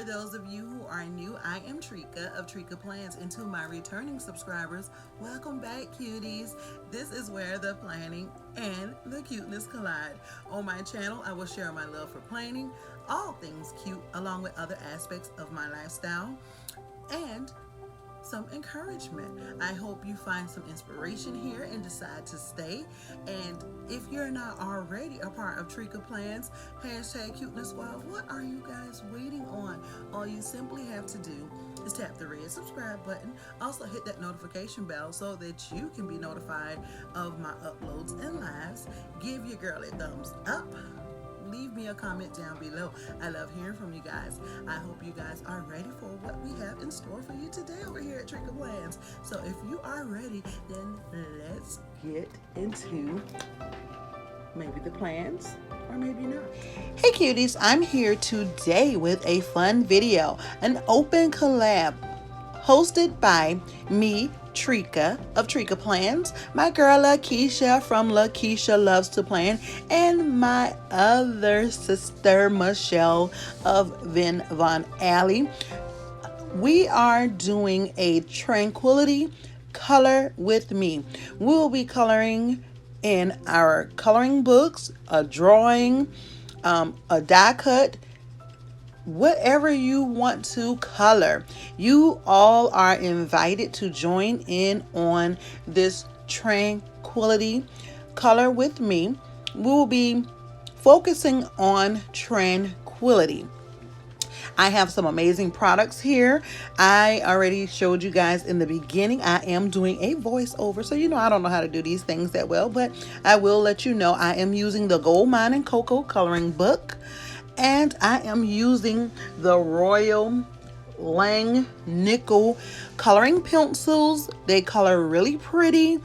For those of you who are new, I am Tricka of TrickaB Plans, and to my returning subscribers, welcome back, cuties. This is where the planning and the cuteness collide. On my channel, I will share my love for planning, all things cute, along with other aspects of my lifestyle, and some encouragement. I hope you find some inspiration here and decide to stay. And if you're not already a part of TrickaB Plans, hashtag cuteness squad, what are you guys waiting on? All you simply have to do is tap the red subscribe button. Also hit that notification bell so that you can be notified of my uploads and lives. Give your girl a thumbs up. Leave me a comment down below. I love hearing from you guys. I hope you guys are ready for what we have in store for you today over here at TrickaB Plans. So if you are ready, then let's get into maybe the plans or maybe not. Hey cuties, I'm here today with a fun video, an open collab hosted by me, Tricka of TrickaB Plans, my girl LAKISHA from LAKISHA Loves to Plan, and my other sister Michele of Vin Von Alley. We are doing a Tranquility color with me. We'll be coloring in our coloring books, a drawing, a die cut, whatever you want to color. You all are invited to join in on this Tranquility color with me. We will be focusing on tranquility. I have some amazing products here. I already showed you guys in the beginning. I am doing a voiceover, so you know I don't know how to do these things that well, but I will let you know I am using the Gold Mine and Cocoa coloring book. And I am using the Royal Lang Nickel coloring pencils. They color really pretty.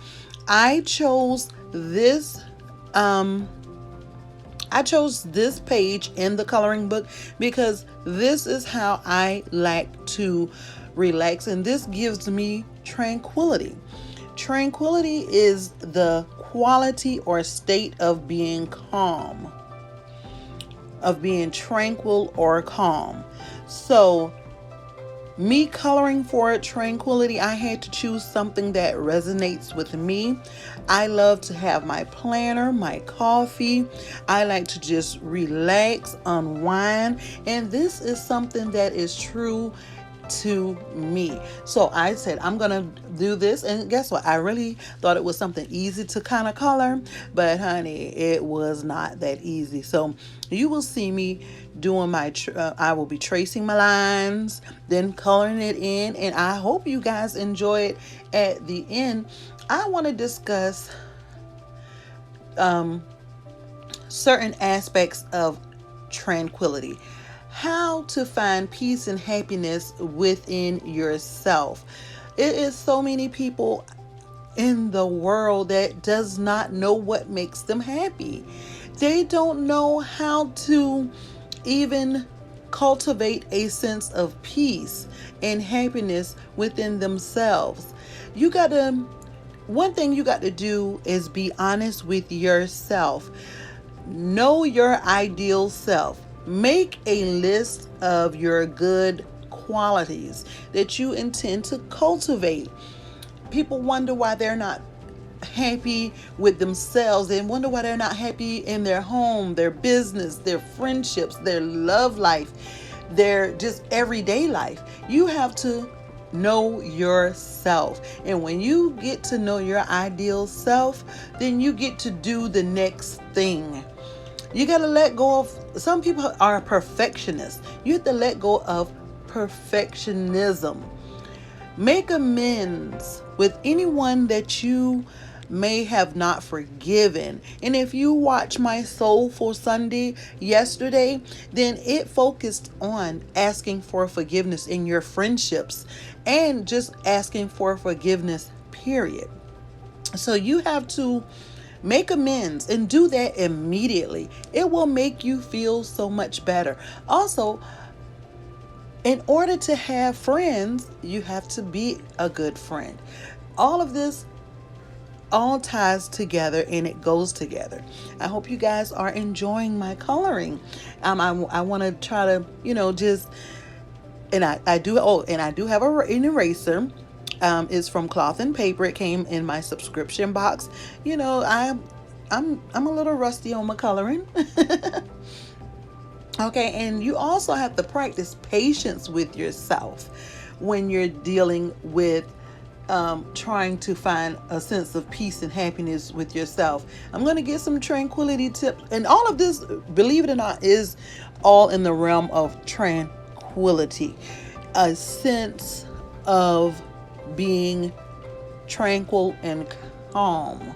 I chose this page in the coloring book because this is how I like to relax, and this gives me tranquility. Tranquility is the quality or state of being calm, of being tranquil or calm. So me coloring for tranquility, I had to choose something that resonates with me. I love to have my planner, my coffee. I like to just relax, unwind, and this is something that is true to me. So I said I'm gonna do this, and guess what, I really thought it was something easy to kind of color, but honey, it was not that easy. So you will see me doing my I will be tracing my lines, then coloring it in, and I hope you guys enjoy it. At the end, I want to discuss certain aspects of tranquility, how to find peace and happiness within yourself. It is so many people in the world that does not know what makes them happy. They don't know how to even cultivate a sense of peace and happiness within themselves. One thing you got to do is be honest with yourself. Know your ideal self. Make a list of your good qualities that you intend to cultivate. People wonder why they're not happy with themselves. They wonder why they're not happy in their home, their business, their friendships, their love life, their just everyday life. You have to know yourself. And when you get to know your ideal self, then you get to do the next thing. You got to let go of, some people are perfectionists. You have to let go of perfectionism. Make amends with anyone that you may have not forgiven. And if you watch my Soulful Sunday yesterday, then it focused on asking for forgiveness in your friendships and just asking for forgiveness, period. So you have to make amends and do that immediately. It will make you feel so much better. Also, in order to have friends, you have to be a good friend. All of this all ties together and it goes together. I hope you guys are enjoying my coloring. I want to try to, just And I do, oh, and I do have an eraser. It's from Cloth and Paper. It came in my subscription box. You know, I'm a little rusty on my coloring. Okay, and you also have to practice patience with yourself when you're dealing with trying to find a sense of peace and happiness with yourself. I'm going to get some tranquility tips. And all of this, believe it or not, is all in the realm of tranquility. A sense of being tranquil and calm.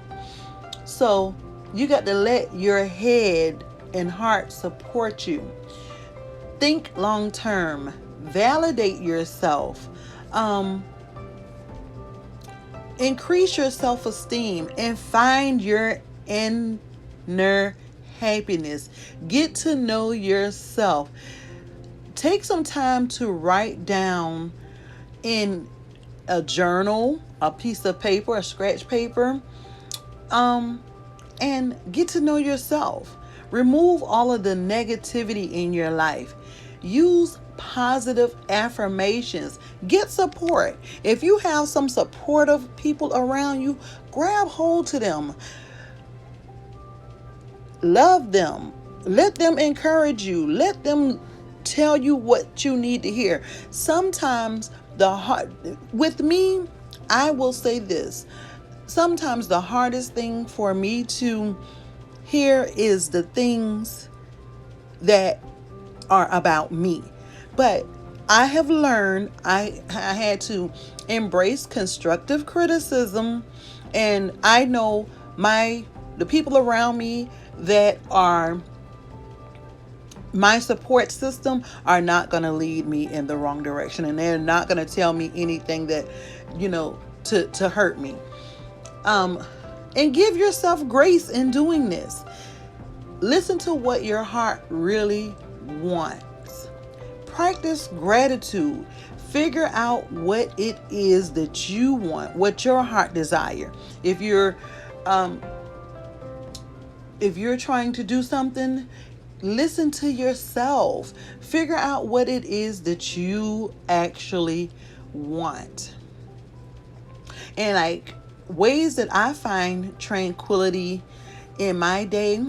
So you got to let your head and heart support you. Think long term. Validate yourself. Increase your self-esteem and find your inner happiness. Get to know yourself. Take some time to write down in a journal, a piece of paper, a scratch paper, and get to know yourself. Remove all of the negativity in your life. Use positive affirmations. Get support. If you have some supportive people around you, grab hold to them. Love them. Let them encourage you. Let them tell you what you need to hear. Sometimes with me, I will say this. Sometimes the hardest thing for me to hear is the things that are about me. But I have learned I had to embrace constructive criticism, and I know the people around me that are my support system are not going to lead me in the wrong direction, and they're not going to tell me anything that, to hurt me. And give yourself grace in doing this. Listen to what your heart really wants. Practice gratitude. Figure out what it is that you want, what your heart desire. If you're trying to do something, listen to yourself. Figure out what it is that you actually want. And like ways that I find tranquility in my day,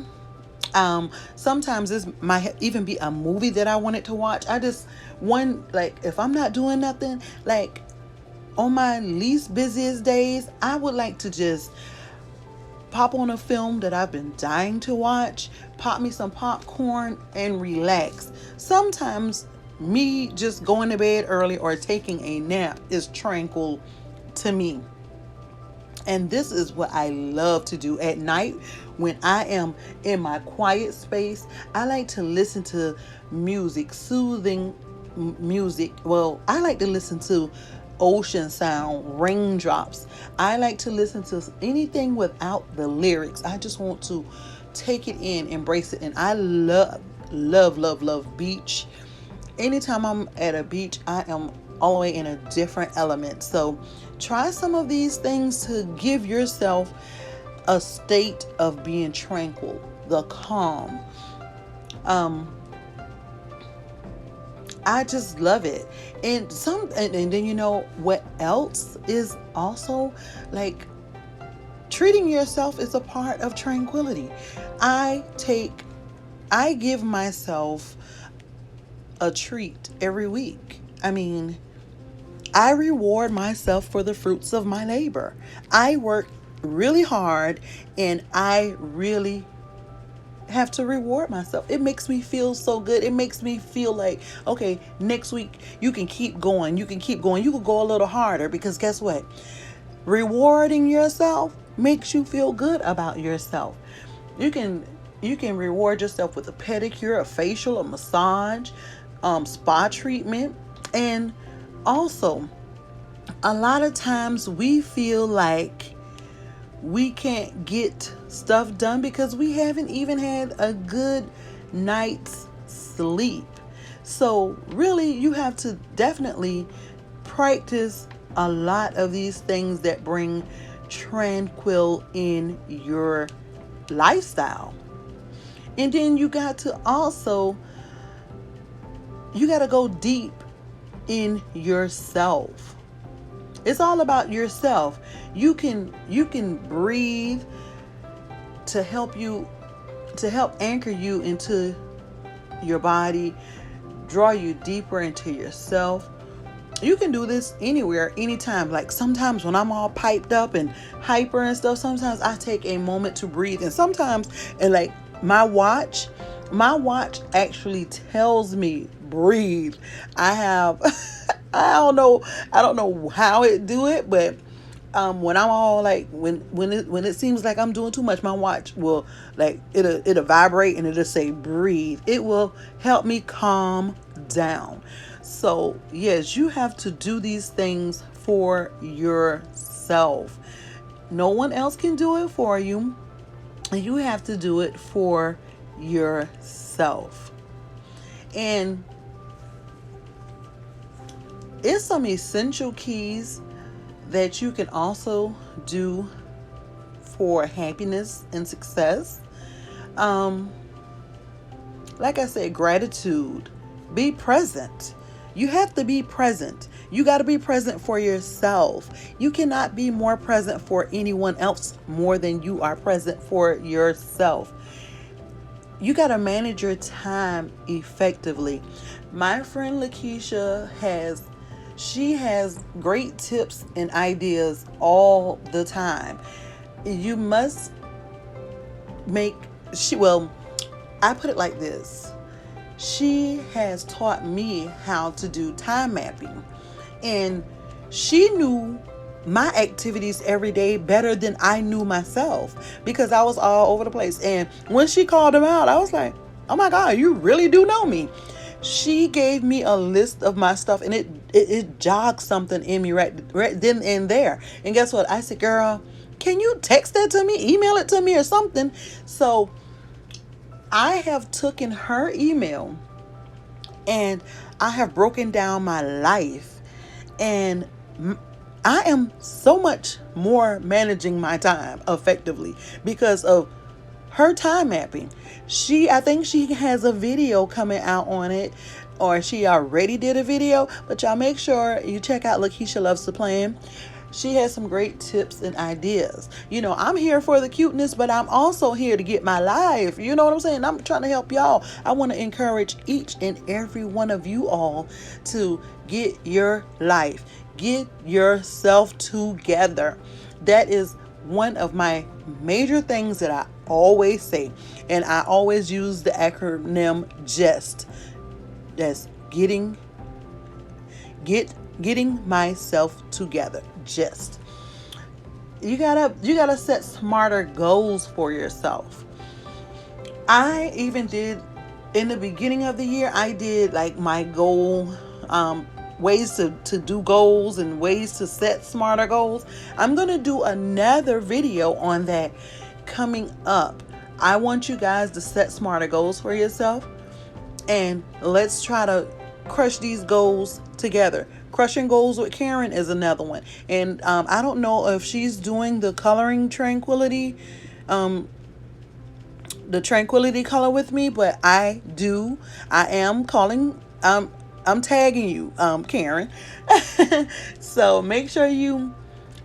sometimes this might even be a movie that I wanted to watch. If I'm not doing nothing, like on my least busiest days, I would like to just pop on a film that I've been dying to watch, pop me some popcorn and relax. Sometimes me just going to bed early or taking a nap is tranquil to me. And this is what I love to do at night when I am in my quiet space. I like to listen to music, soothing music. Well, I like to listen to ocean sound, raindrops. I like to listen to anything without the lyrics. I just want to take it in, embrace it. And I love beach. Anytime I'm at a beach, I am all the way in a different element. So try some of these things to give yourself a state of being tranquil, the calm. I just love it. And then what else is also like treating yourself is a part of tranquility. I give myself a treat every week. I reward myself for the fruits of my labor. I work really hard and I really have to reward myself. It makes me feel so good. It makes me feel like, okay, next week you can keep going. You can go a little harder, because guess what? Rewarding yourself makes you feel good about yourself. You can reward yourself with a pedicure, a facial, a massage, spa treatment. And also, a lot of times we feel like we can't get stuff done because we haven't even had a good night's sleep. So really, you have to definitely practice a lot of these things that bring tranquil in your lifestyle. And then you got to go deep in yourself. It's all about yourself. You can breathe to help anchor you into your body, draw you deeper into yourself. You can do this anywhere, anytime. Like sometimes when I'm all piped up and hyper and stuff, sometimes I take a moment to breathe. And sometimes, and like my watch actually tells me breathe. I have, I don't know how it do it, but when I'm all like, when it seems like I'm doing too much, my watch will like, it'll vibrate and it'll say breathe. It will help me calm down. So yes, you have to do these things for yourself. No one else can do it for you. And you have to do it for yourself. And it's some essential keys that you can also do for happiness and success. Like I said, gratitude. Be present. You have to be present. You got to be present for yourself. You cannot be more present for anyone else more than you are present for yourself. You got to manage your time effectively. My friend LAKISHA has great tips and ideas all the time. You must I put it like this. She has taught me how to do time mapping, and she knew my activities every day better than I knew myself, because I was all over the place. And when she called them out, I was like, oh my God, you really do know me. She gave me a list of my stuff, and it jogged something in me right then and there. And guess what? I said, girl, can you text that to me, email it to me or something? So I have taken her email and I have broken down my life, and I am so much more managing my time effectively because of her time mapping. I think she has a video coming out on it, or she already did a video, but y'all make sure you check out LAKISHA Loves to Plan. She has some great tips and ideas. You know, I'm here for the cuteness, but I'm also here to get my life. You know what I'm saying? I'm trying to help y'all. I want to encourage each and every one of you all to get your life. Get yourself together. That is one of my major things that I always say. And I always use the acronym GEST. That's getting myself together. Just you gotta set smarter goals for yourself. I even did, in the beginning of the year, I did like my goal, ways to do goals and ways to set smarter goals. I'm gonna do another video on that coming up. I want you guys to set smarter goals for yourself, and let's try to crush these goals together. Crushing goals with Karen is another one. And I don't know if she's doing the coloring Tranquility, the Tranquility color with me, but I am calling, I'm tagging you, Karen. So make sure you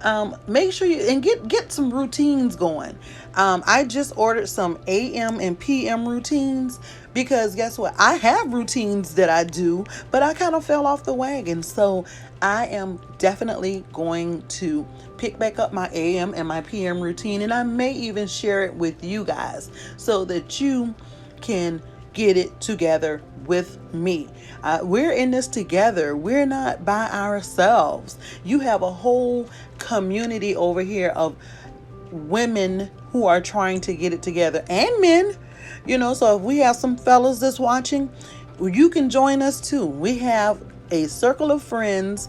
and get some routines going. I just ordered some AM and PM routines, because guess what? I have routines that I do, but I kind of fell off the wagon. So I am definitely going to pick back up my AM and my PM routine, and I may even share it with you guys so that you can get it together with me. We're in this together. We're not by ourselves. You have a whole community over here of women who are trying to get it together, and men. You know, so if we have some fellas that's watching, you can join us too. We have a circle of friends,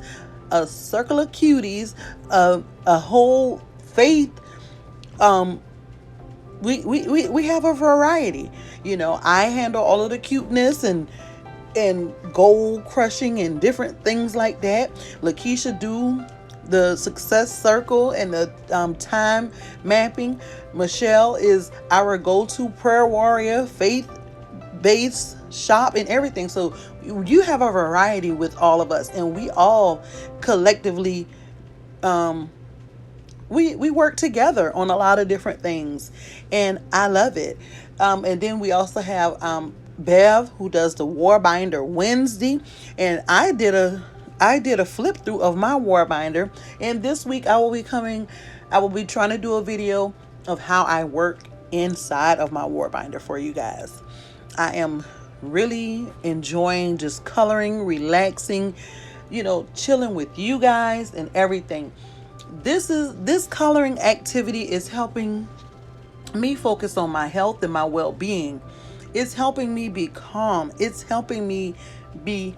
a circle of cuties, a whole faith. We have a variety. You know, I handle all of the cuteness and goal crushing and different things like that. LAKISHA do the success circle and the time mapping. Michelle is our go-to prayer warrior, faith base shop and everything. So you have a variety with all of us, and we all collectively we work together on a lot of different things, and I love it. And then we also have Bev, who does the war binder Wednesday, and I did a flip through of my war binder, and this week I will be trying to do a video of how I work inside of my war binder for you guys. I am really enjoying just coloring, relaxing, chilling with you guys and everything. This coloring activity is helping me focus on my health and my well-being. It's helping me be calm. It's helping me be,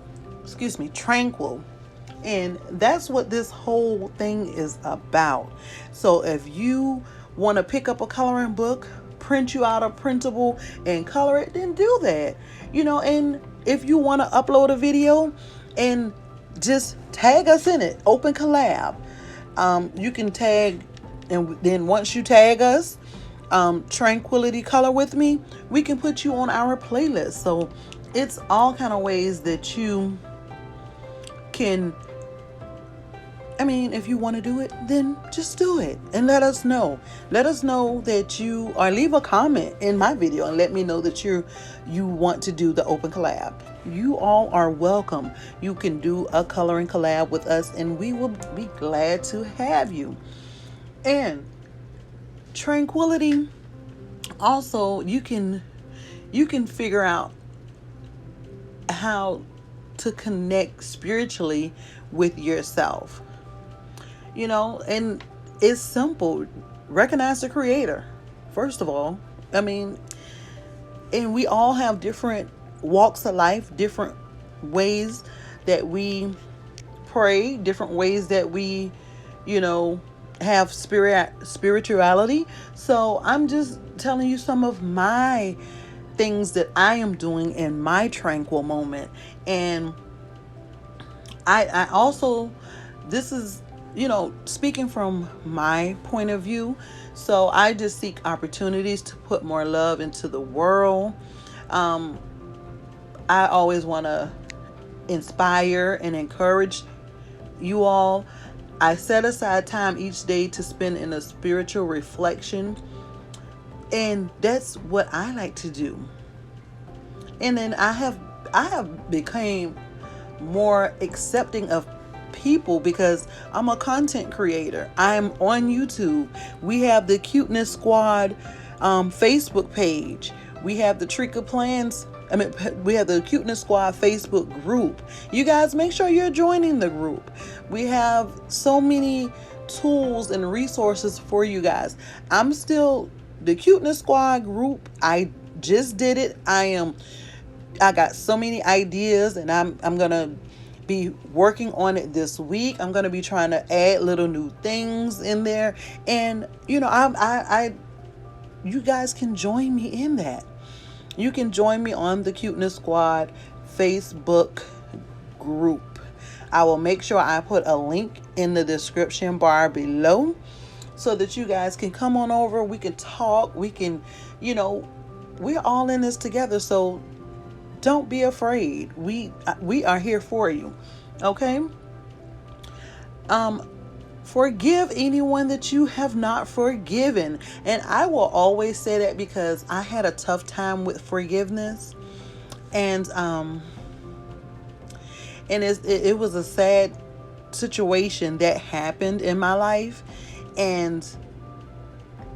tranquil. And that's what this whole thing is about. So if you want to pick up a coloring book, print you out a printable and color it, then do that. And if you want to upload a video and just tag us in it, open collab. You can tag, and then once you tag us, Tranquility Color With Me, we can put you on our playlist. So it's all kind of ways that you can, if you want to do it, then just do it and let us know. Let us know that you, or leave a comment in my video and let me know that you want to do the open collab. You all are welcome. You can do a coloring collab with us, and we will be glad to have you. And Tranquility, also, you can figure out how to connect spiritually with yourself. And it's simple. Recognize the creator, first of all. And we all have different walks of life, different ways that we pray, different ways that we, have spirituality. So I'm just telling you some of my things that I am doing in my tranquil moment. And I also, this is, speaking from my point of view. So I just seek opportunities to put more love into the world. I always want to inspire and encourage you all. I set aside time each day to spend in a spiritual reflection, and that's what I like to do. And then I have become more accepting of people because I'm a content creator. I'm on YouTube. We have the Cuteness Squad Facebook page. We have the TrickaB Plans. We have the Cuteness Squad Facebook group. You guys, make sure you're joining the group. We have so many tools and resources for you guys. I'm still the Cuteness Squad group. I just did it. I got so many ideas, and I'm gonna be working on it this week. I'm gonna be trying to add little new things in there, and you guys can join me in that. You can join me on the Cuteness Squad Facebook group. I will make sure I put a link in the description bar below so that you guys can come on over. We can talk. We can, we're all in this together. So don't be afraid. We are here for you. Okay? Forgive anyone that you have not forgiven. And I will always say that because I had a tough time with forgiveness. And it was a sad situation that happened in my life. And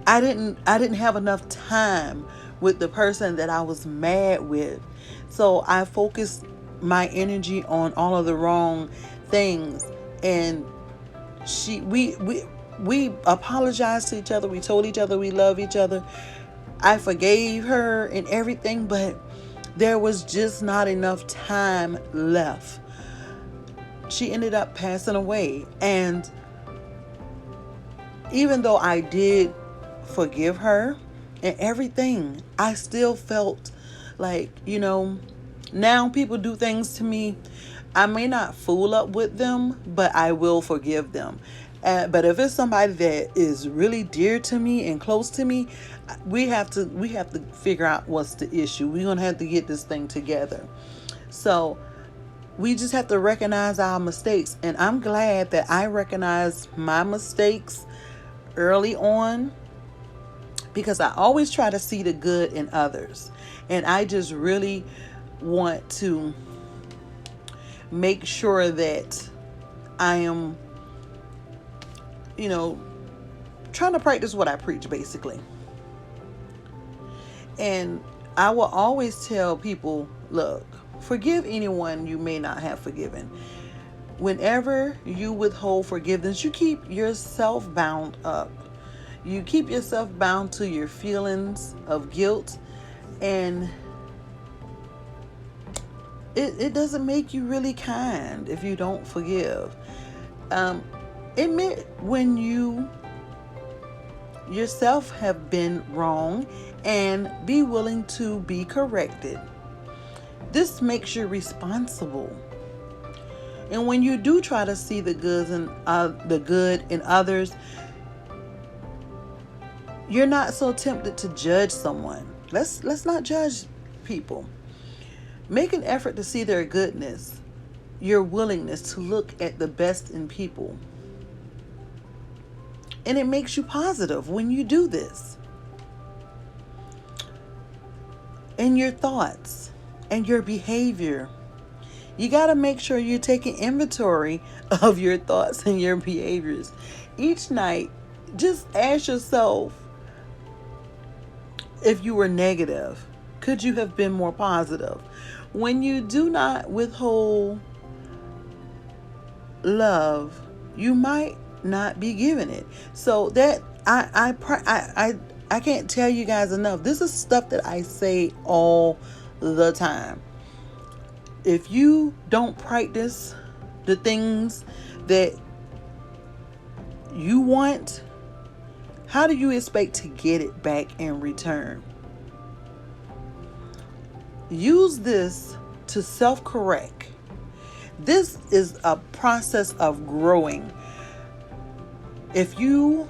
I didn't have enough time with the person that I was mad with. So I focused my energy on all of the wrong things. And we apologized to each other. We told each other we love each other. I forgave her and everything, but there was just not enough time left. She ended up passing away. And even though I did forgive her and everything, I still felt like, now people do things to me. I may not fool up with them, but I will forgive them. But if it's somebody that is really dear to me and close to me, we have to figure out what's the issue. We're gonna have to get this thing together. So we just have to recognize our mistakes, and I'm glad that I recognized my mistakes early on, because I always try to see the good in others, and I just really want to make sure that I am, trying to practice what I preach, basically. And I will always tell people, look, forgive anyone you may not have forgiven. Whenever you withhold forgiveness, you keep yourself bound up. You keep yourself bound to your feelings of guilt, and it doesn't make you really kind if you don't forgive. Admit when you yourself have been wrong and be willing to be corrected. This makes you responsible. And when you do try to see the good in others, you're not so tempted to judge someone. Let's not judge people. Make an effort to see their goodness, your willingness to look at the best in people. And it makes you positive when you do this. And your thoughts and your behavior. You got to make sure you're taking inventory of your thoughts and your behaviors. Each night, just ask yourself, if you were negative, could you have been more positive? When you do not withhold love, you might not be giving it. So that I can't tell you guys enough. This is stuff that I say all the time. If you don't practice the things that you want, how do you expect to get it back in return? Use this to self-correct. This is a process of growing. If you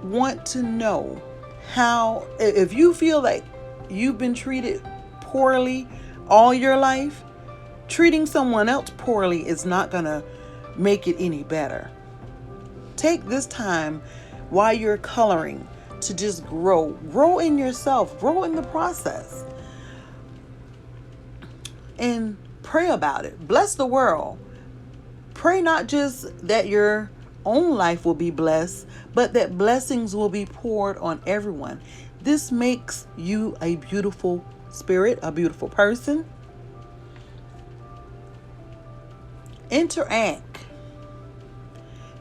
want to know if you feel like you've been treated poorly all your life, treating someone else poorly is not going to make it any better. Take this time while you're coloring to just grow in yourself, grow in the process, and pray about it. Bless the world. Pray not just that your own life will be blessed, but that blessings will be poured on everyone. This makes you a beautiful spirit, a beautiful person. Interact.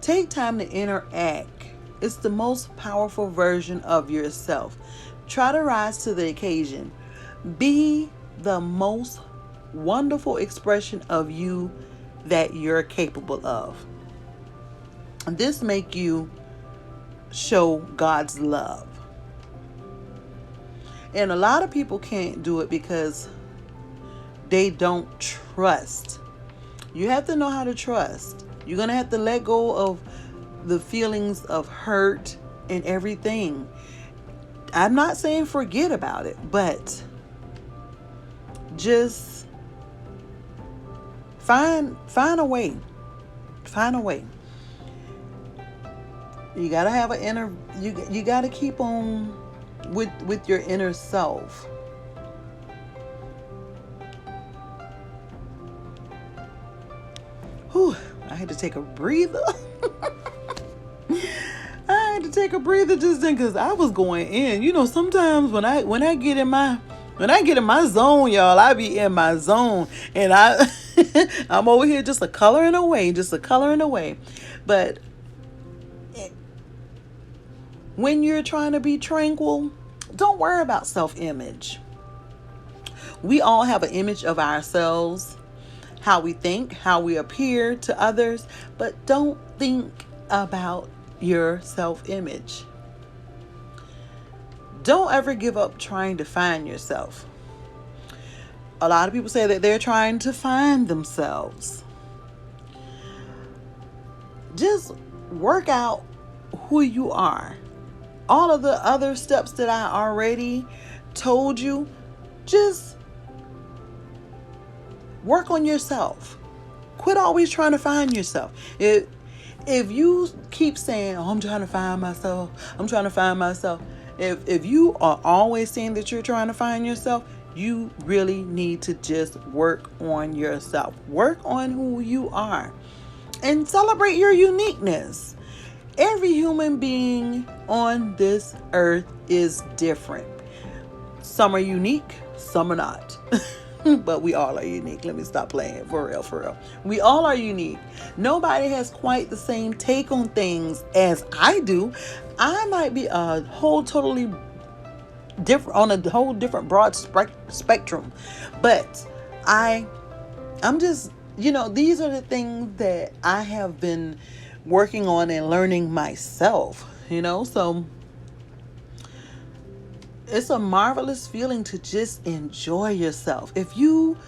Take time to interact. It's the most powerful version of yourself. Try to rise to the occasion. Be the most wonderful expression of you that you're capable of. This make you show God's love. And a lot of people can't do it because they don't trust. You have to know how to trust. You're going to have to let go of the feelings of hurt and everything. I'm not saying forget about it, but just find a way. Find a way. You got to have an inner, you got to keep on with your inner self. Whew, I had to take a breather. I had to take a breather just then because I was going in. You know, sometimes when I get in my zone, y'all, I be in my zone, and I'm over here just a coloring away. But when you're trying to be tranquil, don't worry about self-image. We all have an image of ourselves, how we think, how we appear to others, but don't think about your self-image. Don't ever give up trying to find yourself. A lot of people say that they're trying to find themselves. Just work out who you are. All of the other steps that I already told you, just work on yourself. Quit always trying to find yourself. If you keep saying, oh, I'm trying to find myself, I'm trying to find myself. If you are always saying that you're trying to find yourself, you really need to just work on yourself. Work on who you are and celebrate your uniqueness. Every human being on this earth is different. Some are unique, some are not. But we all are unique. Let me stop playing. For real, for real. We all are unique. Nobody has quite the same take on things as I do. I might be a whole totally different, on a whole different broad spectrum. But I'm just, these are the things that I have been working on and learning myself, so it's a marvelous feeling to just enjoy yourself. If you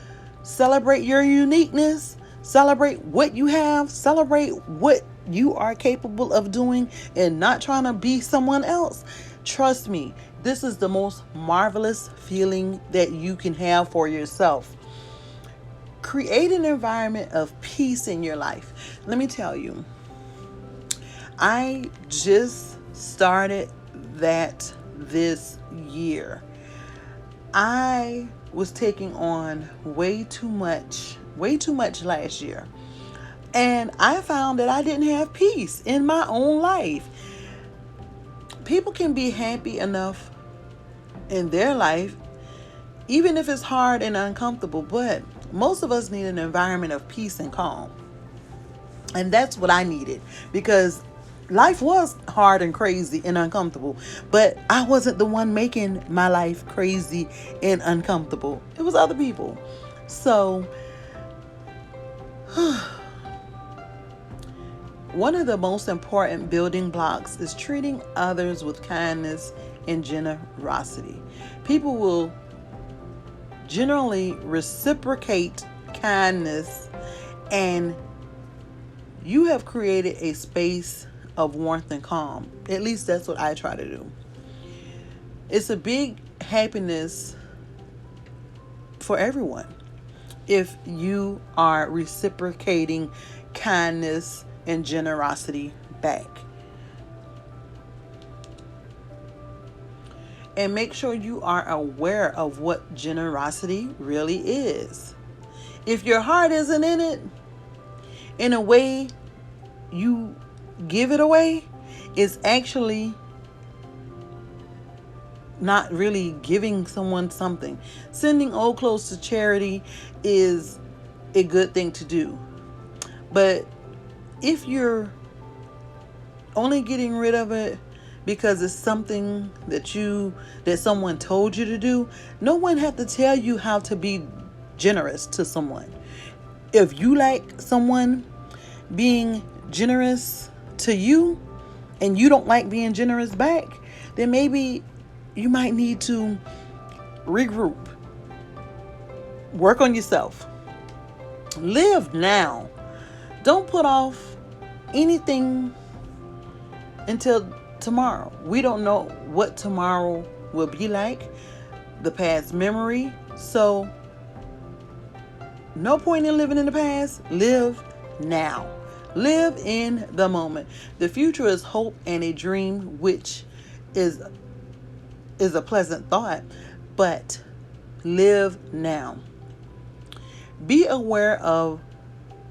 celebrate your uniqueness, celebrate what you have, celebrate what you are capable of doing, and not trying to be someone else, trust me, this is the most marvelous feeling that you can have for yourself. Create an environment of peace in your life. Let me tell you, I just started that this year. I was taking on way too much last year. And I found that I didn't have peace in my own life. People can be happy enough in their life, even if it's hard and uncomfortable, but most of us need an environment of peace and calm. And that's what I needed, because life was hard and crazy and uncomfortable, but I wasn't the one making my life crazy and uncomfortable. It was other people. So one of the most important building blocks is treating others with kindness and generosity. People will generally reciprocate kindness, and you have created a space of warmth and calm. At least that's what I try to do. It's a big happiness for everyone if you are reciprocating kindness and generosity back. And make sure you are aware of what generosity really is. If your heart isn't in it, in a way you give it away, it's actually not really giving someone something. Sending old clothes to charity is a good thing to do. But if you're only getting rid of it because it's something that someone told you to do, no one had to tell you how to be generous to someone. If you like someone being generous to you and you don't like being generous back, then maybe you might need to regroup. Work on yourself. Live now. Don't put off anything until tomorrow. We don't know what tomorrow will be like, the past memory. So no point in living in the past. Live now. Live in the moment. The future is hope and a dream, which is a pleasant thought, but live now. Be aware of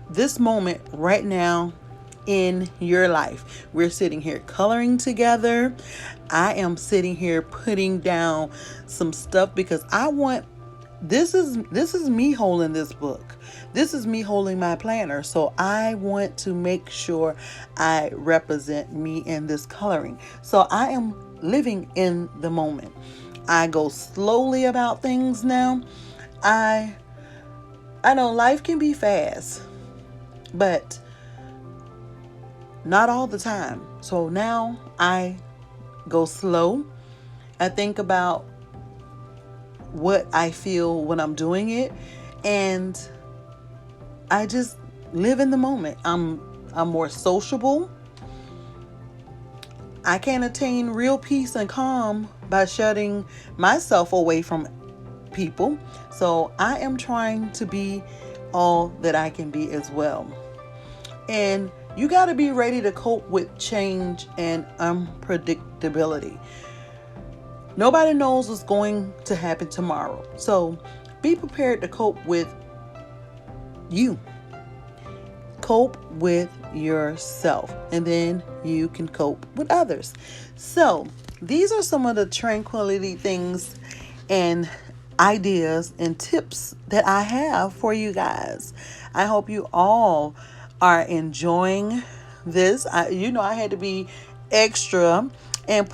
this moment right now in your life. We're sitting here coloring together. I am sitting here putting down some stuff because this is me holding this book. This is me holding my planner. So I want to make sure I represent me in this coloring. So I am living in the moment. I go slowly about things now. I know life can be fast, but not all the time. So now I go slow. I think about what I feel when I'm doing it, and I just live in the moment. I'm more sociable. I can't attain real peace and calm by shutting myself away from people. So I am trying to be all that I can be as well. And you got to be ready to cope with change and unpredictability. Nobody knows what's going to happen tomorrow. So be prepared to cope with you. Cope with yourself, and then you can cope with others. So these are some of the tranquility things and ideas and tips that I have for you guys. I hope you all are enjoying this. I had to be extra and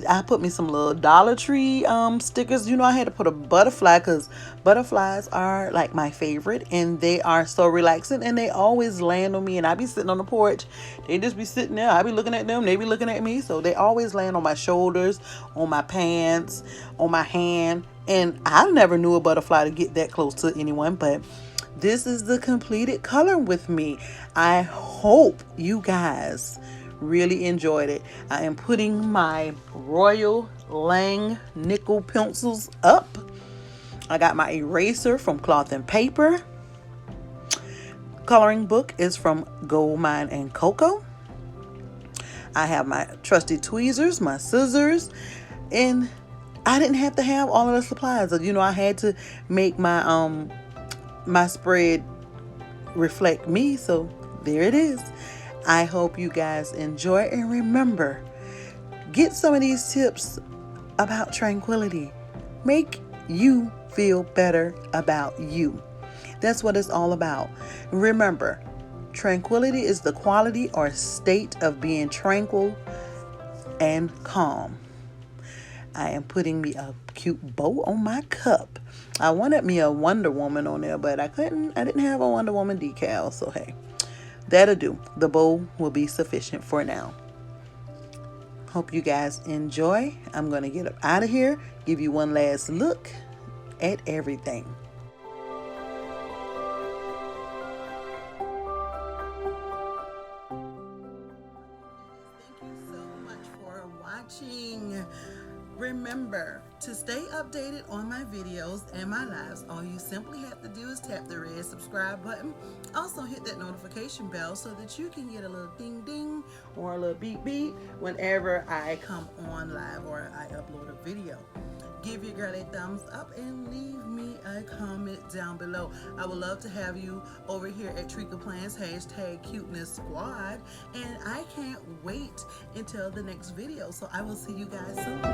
I put me some little Dollar Tree stickers. I had to put a butterfly because butterflies are like my favorite, and they are so relaxing, and they always land on me. And I be sitting on the porch, they just be sitting there. I be looking at them, they be looking at me. So they always land on my shoulders, on my pants, on my hand. And I never knew a butterfly to get that close to anyone, but this is the completed color with me. I hope you guys really enjoyed it. I am putting my Royal Lang nickel pencils up. I got my eraser from Cloth and Paper. Coloring book is from Gold Mine and Cocoa. I have my trusty tweezers, my scissors, and I didn't have to have all of the supplies. I had to make my my spread reflect me, so there it is. I hope you guys enjoy, and remember, get some of these tips about tranquility. Make you feel better about you. That's what it's all about. Remember, tranquility is the quality or state of being tranquil and calm. I am putting me a cute bow on my cup. I wanted me a Wonder Woman on there, but I didn't have a Wonder Woman decal, so hey. That'll do. The bow will be sufficient for now. Hope you guys enjoy. I'm going to get up out of here, give you one last look at everything. Thank you so much for watching. Remember to stay updated on my videos and my lives. All you simply have to do is tap the red subscribe button. Also hit that notification bell so that you can get a little ding ding or a little beep beep whenever I come on live or I upload a video. Give your girl a thumbs up and leave me a comment down below. I would love to have you over here at TrickaB Plans, #Cuteness Squad. And I can't wait until the next video. So I will see you guys soon.